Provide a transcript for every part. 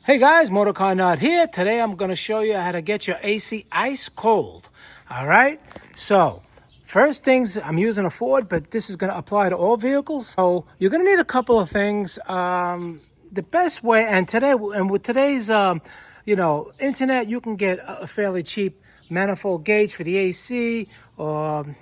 Hey guys, Motorcarnut here. Today I'm going to show you how to get your AC ice cold. All right. So first things, I'm using a Ford, but this is going to apply to all vehicles. So you're going to need a couple of things. The best way, and with today's, internet, you can get a fairly cheap manifold gauge for the AC or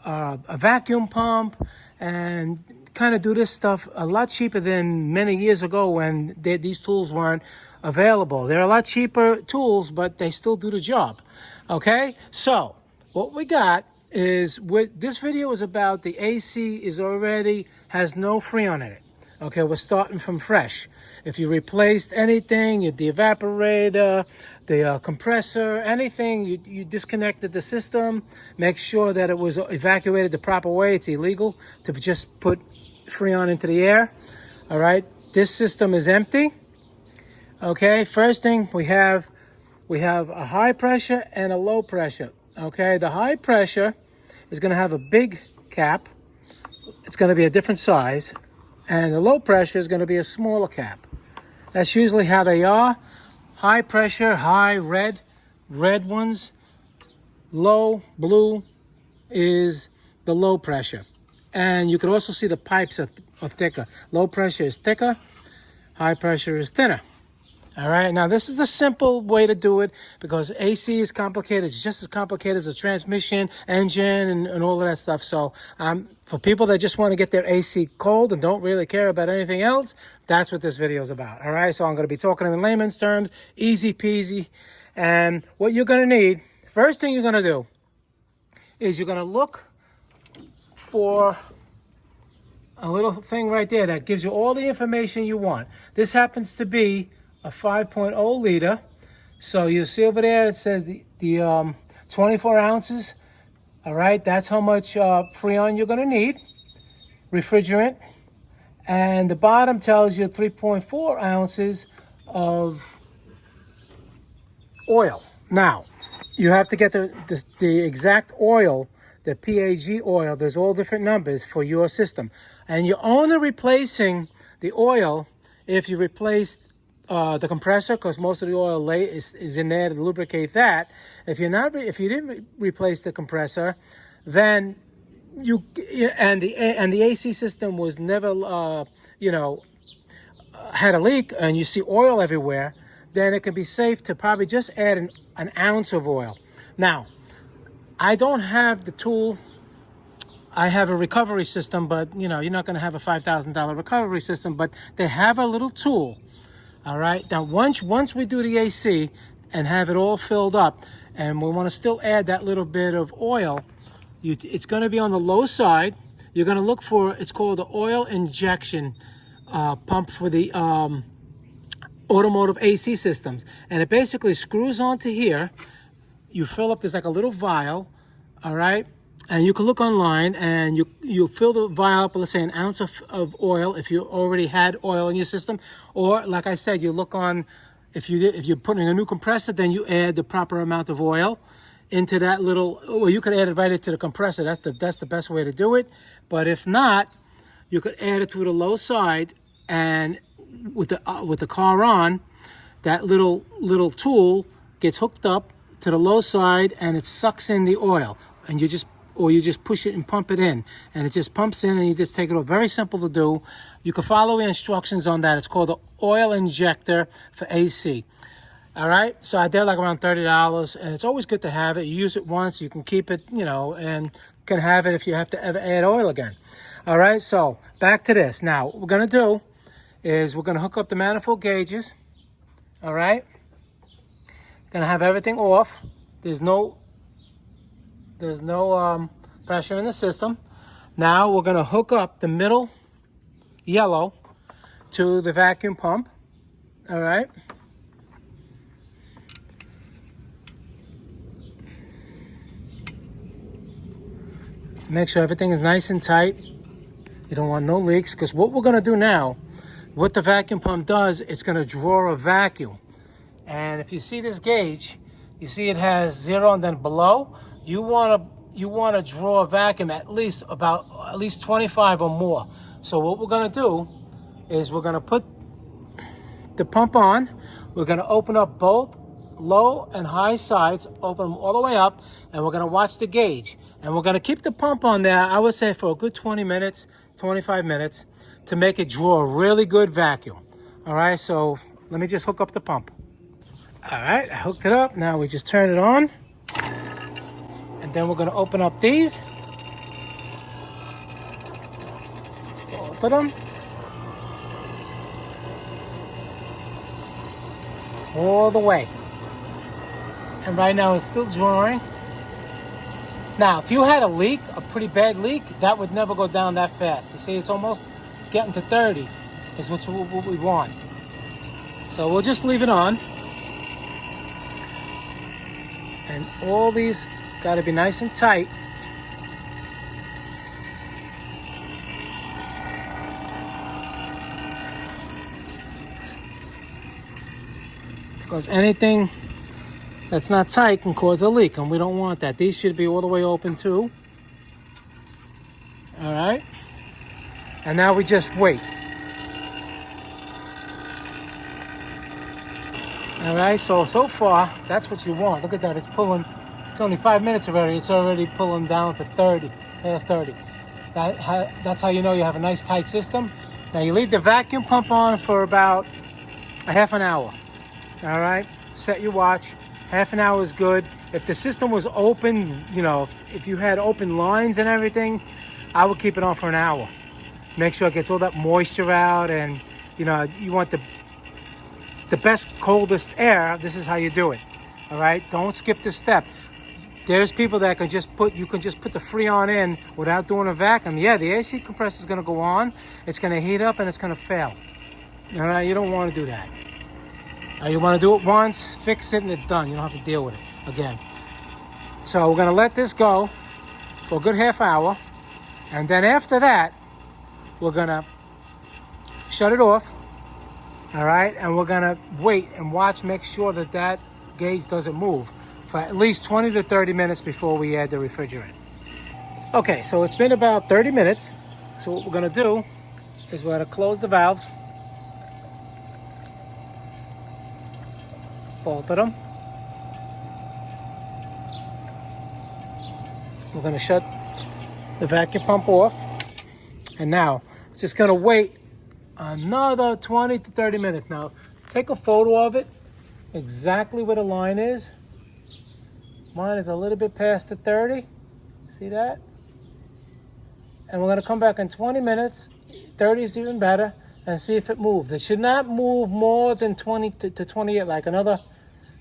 a vacuum pump, and kind of do this stuff a lot cheaper than many years ago when these tools weren't available. They're a lot cheaper tools, but they still do the job. Okay, so what we got is, this video is about the AC has no Freon in it. Okay, we're starting from fresh. If you replaced anything, the evaporator, the compressor, anything, you disconnected the system, make sure that it was evacuated the proper way. It's illegal to just put Freon into the air. All right, this system is empty. Okay, first thing we have a high pressure and a low pressure. Okay, the high pressure is going to have a big cap. It's going to be a different size. And the low pressure is going to be a smaller cap. That's usually how they are. High pressure, high red ones. Low blue is the low pressure. And you can also see the pipes are thicker. Low pressure is thicker. High pressure is thinner. All right, now this is a simple way to do it because AC is complicated. It's just as complicated as a transmission, engine, and all of that stuff. So for people that just want to get their AC cold and don't really care about anything else, that's what this video is about. All right, so I'm going to be talking in layman's terms, easy peasy. And what you're going to need, first thing you're going to do is you're going to look for a little thing right there that gives you all the information you want. This happens to be a 5.0 liter. So you see over there, it says the 24 ounces. All right, that's how much Freon you're going to need, refrigerant. And the bottom tells you 3.4 ounces of oil. Now, you have to get the exact oil, the PAG oil. There's all different numbers for your system. And you're only replacing the oil if you replaced the compressor, because most of the oil is in there to lubricate that. If you didn't replace the compressor, then the AC system was never had a leak and you see oil everywhere, then it can be safe to probably just add an ounce of oil. Now, I don't have the tool. I have a recovery system, but you're not going to have a $5,000 recovery system, but they have a little tool. All right, now once we do the AC and have it all filled up, and we want to still add that little bit of oil, it's going to be on the low side. You're going to look for, it's called the oil injection pump for the automotive AC systems. And it basically screws onto here. You fill up, there's like a little vial, all right? And you can look online and you fill the vial up with, let's say, an ounce of oil if you already had oil in your system. Or, like I said, you look on, if you're putting a new compressor, then you add the proper amount of oil into that little, well, you could add it right into the compressor. That's the best way to do it. But if not, you could add it through the low side, and with the car on, that little tool gets hooked up to the low side and it sucks in the oil, and you just push it and pump it in, and it just pumps in and you just take it off. Very simple to do. You can follow the instructions on that. It's called the oil injector for AC. All right, so they're like around $30, and it's always good to have it. You use it once, you can keep it, and can have it if you have to ever add oil again. All right, so back to this. Now, what we're going to do is we're going to hook up the manifold gauges. All right, going to have everything off. There's no pressure in the system. Now we're going to hook up the middle yellow to the vacuum pump. All right. Make sure everything is nice and tight. You don't want no leaks, because what we're going to do now, what the vacuum pump does, it's going to draw a vacuum. And if you see this gauge, you see it has 0, and then below, you want to draw a vacuum at least 25 or more. So what we're going to do is we're going to put the pump on. We're gonna open up both low and high sides, open them all the way up, and we're gonna watch the gauge. And we're gonna keep the pump on there, I would say for a good 20 minutes, 25 minutes, to make it draw a really good vacuum. All right, so let me just hook up the pump. All right, I hooked it up. Now we just turn it on. And then we're gonna open up these. Both of them. All the way. And right now it's still drawing. Now, if you had a leak, a pretty bad leak, that would never go down that fast. You see, it's almost getting to 30 is what we want. So we'll just leave it on. And all these got to be nice and tight. Because anything that's not tight can cause a leak, and we don't want that. These should be all the way open too. All right. And now we just wait. All right, so far, that's what you want. Look at that, it's pulling. It's only 5 minutes already. It's already pulling down to 30, past 30. That's how you know you have a nice tight system. Now you leave the vacuum pump on for about a half an hour. All right, set your watch. Half an hour is good. If the system was open, you know, if you had open lines and everything, I would keep it on for an hour. Make sure it gets all that moisture out, and you know, you want the best coldest air. This is how you do it. All right, don't skip this step. There's people that can just put, you can just put the Freon in without doing a vacuum. Yeah, the AC compressor is going to go on, it's going to heat up, and it's going to fail. All right, you don't want to do that. You want to do it once, fix it, and it's done. You don't have to deal with it again. So we're going to let this go for a good half hour, and then after that, we're going to shut it off. All right, and we're going to wait and watch, make sure that that gauge doesn't move for at least 20 to 30 minutes before we add the refrigerant. Okay, so it's been about 30 minutes. So what we're going to do is we're going to close the valves, both of them. We're going to shut the vacuum pump off, and now it's just going to wait another 20 to 30 minutes. Now take a photo of it, exactly where the line is. Mine is a little bit past the 30. See that? And we're going to come back in 20 minutes. 30 is even better, and see if it moves. It should not move more than 20 to 28, like another.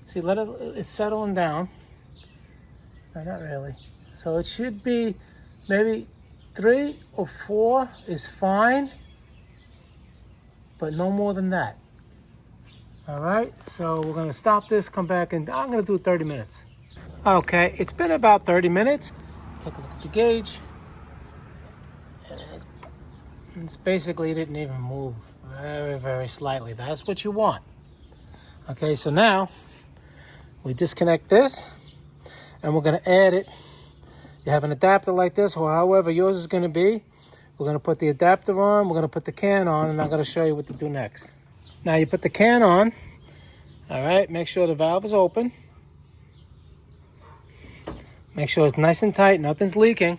See, it's settling down. No, not really. So it should be maybe 3 or 4 is fine, but no more than that. All right, so we're gonna stop this, come back, and I'm gonna do 30 minutes. Okay, it's been about 30 minutes. Take a look at the gauge. It's basically, it didn't even move, very, very slightly. That's what you want. Okay, so now we disconnect this, and we're gonna add it. You have an adapter like this, or however yours is gonna be. We're gonna put the adapter on, we're gonna put the can on, and I'm gonna show you what to do next. Now you put the can on, all right, make sure the valve is open. Make sure it's nice and tight, nothing's leaking.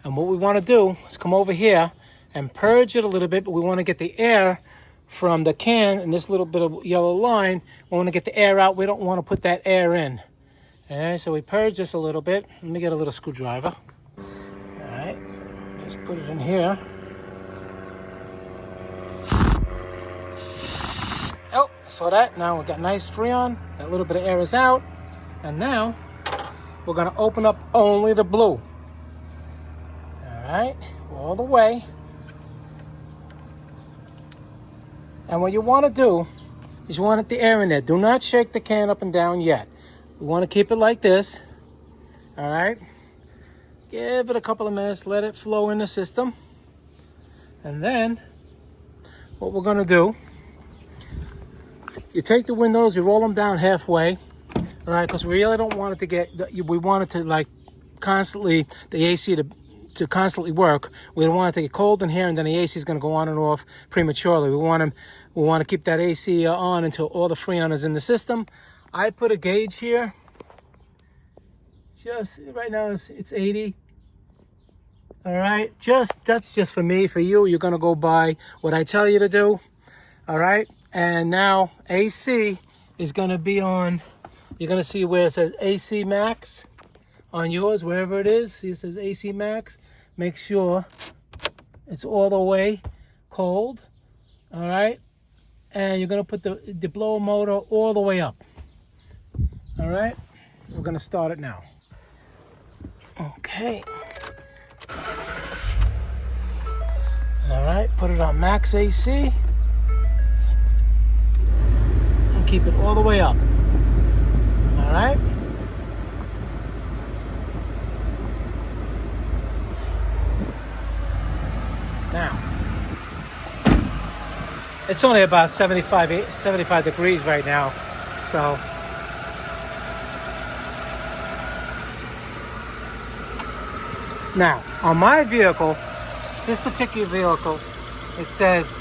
And what we wanna do is come over here and purge it a little bit, but we wanna get the air from the can and this little bit of yellow line. We wanna get the air out, we don't wanna put that air in. All right, so we purge this a little bit. Let me get a little screwdriver. All right, just put it in here. Oh, saw that. Now we've got nice Freon. That little bit of air is out. And now we're gonna open up only the blue. All right, all the way. And what you wanna do is you want the air in there. Do not shake the can up and down yet. We want to keep it like this. All right, give it a couple of minutes, let it flow in the system, and then what we're going to do, you take the windows, you roll them down halfway, all right, because we really don't want it to get, we want it to like constantly, the AC to to constantly work. We don't want it to get cold in here, and then the AC is going to go on and off prematurely. We want to keep that AC on until all the Freon is in the system. I put a gauge here. Just right now it's 80. All right, that's just for me. For you, you're gonna go by what I tell you to do. All right, and now AC is gonna be on. You're gonna see where it says AC max on yours, wherever it is. See, it says AC max. Make sure it's all the way cold. All right, and you're gonna put the blower motor all the way up. All right, we're gonna start it now. Okay. All right, put it on max AC and keep it all the way up. All right. Now, it's only about 75 degrees right now, so now on my vehicle, this particular vehicle, it says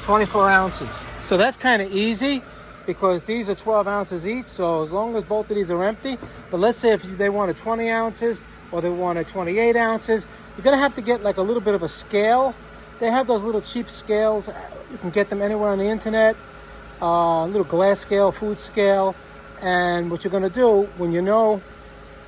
24 ounces. So that's kind of easy because these are 12 ounces each. So as long as both of these are empty, but let's say if they wanted 20 ounces or they wanted 28 ounces, you're gonna have to get like a little bit of a scale. They have those little cheap scales. You can get them anywhere on the internet. Little glass scale, food scale. And what you're gonna do when you know,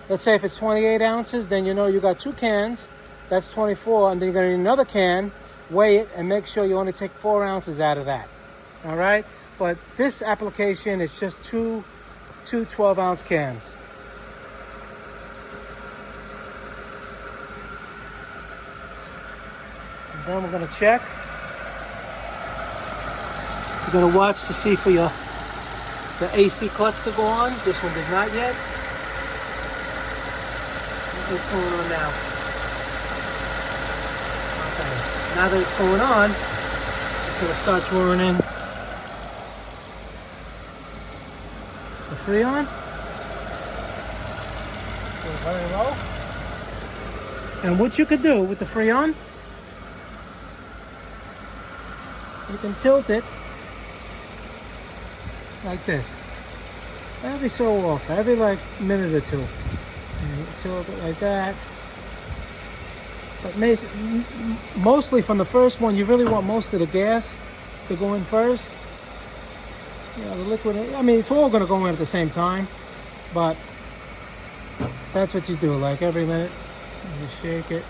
let's say if it's 28 ounces, then you know you got 2 cans. That's 24, and then you're going to need another can, weigh it, and make sure you only take 4 ounces out of that. All right? But this application is just two 12-ounce cans. And then we're going to check. You're going to watch to see for the AC clutch to go on. This one did not yet. What's going on now? Now that it's going on, it's going to start drawing in the Freon. Go very low. And what you could do with the Freon, you can tilt it like this. Every so often, every like minute or two. And you tilt it like that. But mostly from the first one, you really want most of the gas to go in first. You know, the liquid, I mean, it's all going to go in at the same time, but that's what you do. Like every minute, you just shake it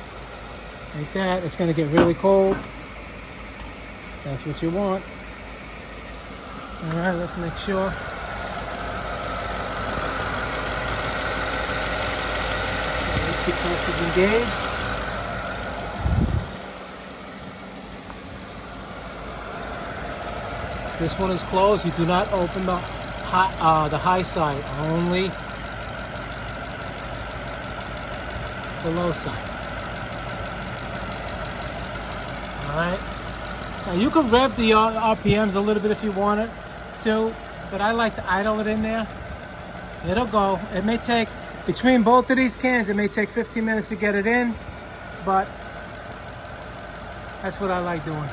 like that. It's going to get really cold. That's what you want. All right, let's make sure. AC clutch is engaged. This one is closed. You do not open the high side, only the low side. All right. Now you can rev the RPMs a little bit if you want it to, but I like to idle it in there. It'll go. It may take, between both of these cans, it may take 15 minutes to get it in, but that's what I like doing.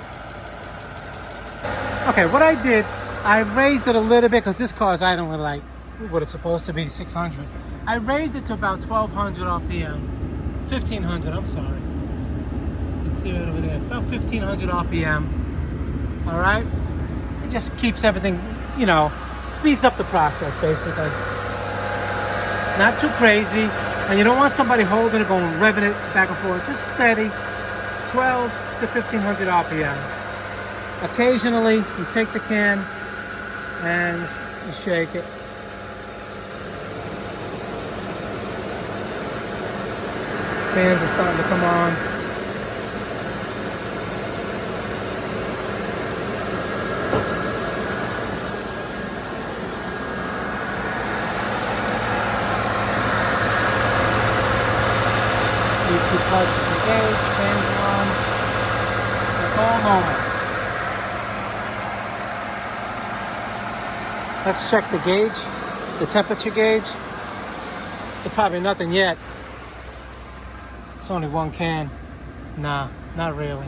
Okay, what I did, I raised it a little bit because this car is idling like what it's supposed to be, 600. I raised it to about 1200 RPM. 1500, I'm sorry. You can see it over there. About 1500 RPM. All right? It just keeps everything, you know, speeds up the process basically. Not too crazy. And you don't want somebody holding it, going revving it back and forth. Just steady. 12 to 1500 RPMs. Occasionally, you take the can and you shake it. Fans are starting to come on. AC clutch is engaged, fans are on. It's all normal. Let's check the gauge, the temperature gauge. There's probably nothing yet. It's only one can. Nah, not really.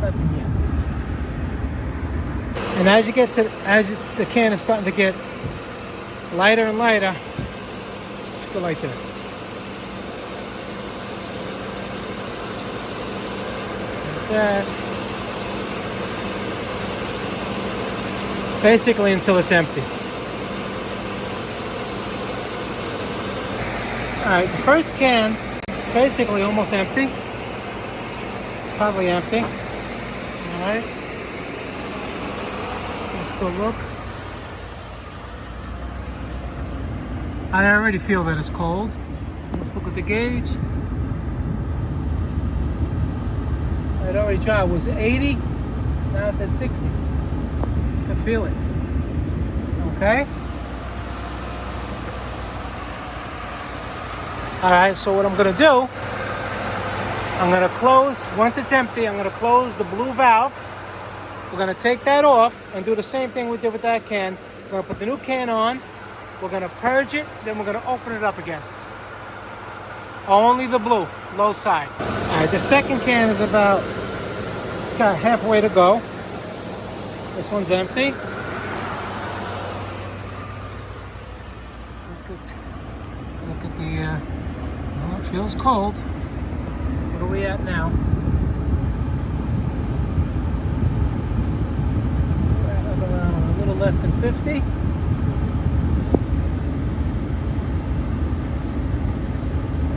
Nothing yet. And as the can is starting to get lighter and lighter, just go like this. Like that. Basically until it's empty. Alright, the first can is basically almost empty. Probably empty. Alright. Let's go look. I already feel that it's cold. Let's look at the gauge. It already dropped. It was 80. Now it's at 60. I can feel it. Okay. Alright, so what I'm going to do, I'm going to close, once it's empty, I'm going to close the blue valve. We're going to take that off and do the same thing we did with that can. We're going to put the new can on. We're going to purge it, then we're going to open it up again. Only the blue, low side. Alright, the second can is about, it's got halfway to go. This one's empty. Let's go look at the, well, it feels cold. What are we at now? We're at around a little less than 50.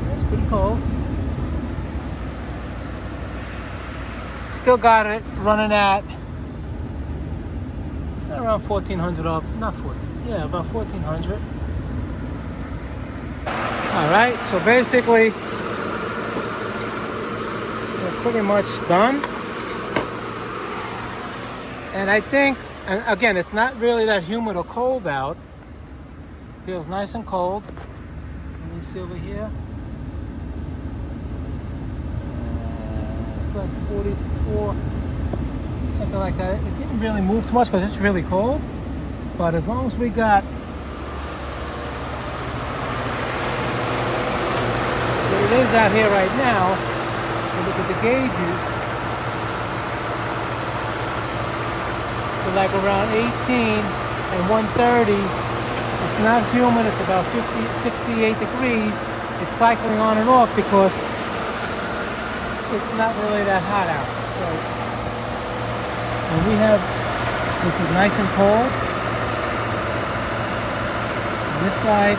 That's pretty cold. Still got it running at around 1400 up, not 14, yeah, about 1400. All right, so basically we're pretty much done. And I think, and again, it's not really that humid or cold out. Feels nice and cold. Let me see over here. It's like 44, something like that. It didn't really move too much because it's really cold. But as long as we got what it is out here right now, you look at the gauges, they're like around 18 and 130. It's not humid, it's about 68 degrees. It's cycling on and off because it's not really that hot out. So, and we have, this is nice and cold. On this side,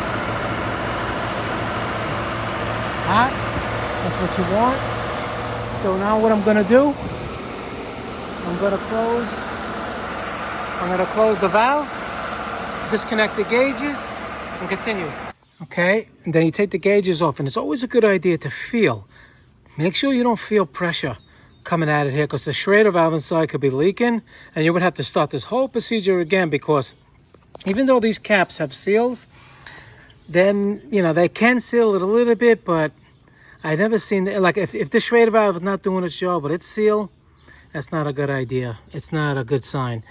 hot. That's what you want. So now what I'm gonna do, I'm gonna close the valve, disconnect the gauges, and continue. Okay, and then you take the gauges off, and it's always a good idea to feel. Make sure you don't feel pressure coming at it here, because the Schrader valve inside could be leaking, and you would have to start this whole procedure again, because even though these caps have seals, then, you know, they can seal it a little bit, but I've never seen, like, if the Schrader valve is not doing its job, but it's sealed, that's not a good idea. It's not a good sign.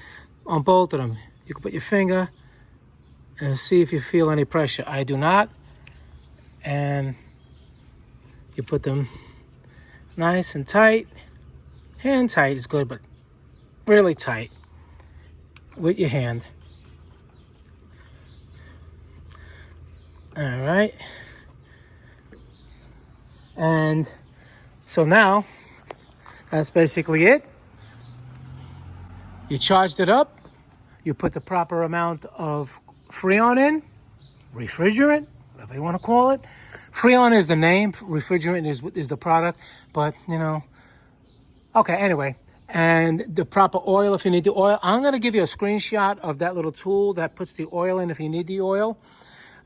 On both of them, you can put your finger and see if you feel any pressure. I do not. And you put them nice and tight. Hand tight is good, but really tight with your hand. All right. And so now, that's basically it. You charged it up. You put the proper amount of Freon in, refrigerant, whatever you want to call it. Freon is the name, refrigerant is the product, but, you know, okay, anyway. And the proper oil, if you need the oil. I'm going to give you a screenshot of that little tool that puts the oil in if you need the oil.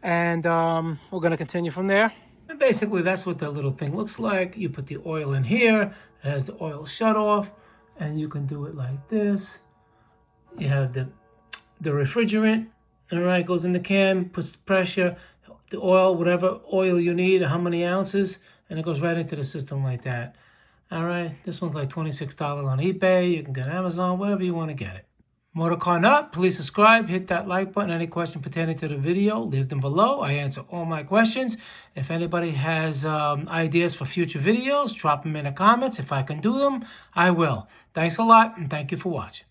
And we're going to continue from there. And basically, that's what that little thing looks like. You put the oil in here. It has the oil shut off. And you can do it like this. You have the refrigerant, all right, goes in the can, puts the pressure, the oil, whatever oil you need, how many ounces, and it goes right into the system like that. All right, this one's like $26 on eBay. You can get Amazon, wherever you want to get it. Motorcarnut, please subscribe, hit that like button. Any question pertaining to the video, leave them below. I answer all my questions. If anybody has ideas for future videos, drop them in the comments. If I can do them, I will. Thanks a lot, and thank you for watching.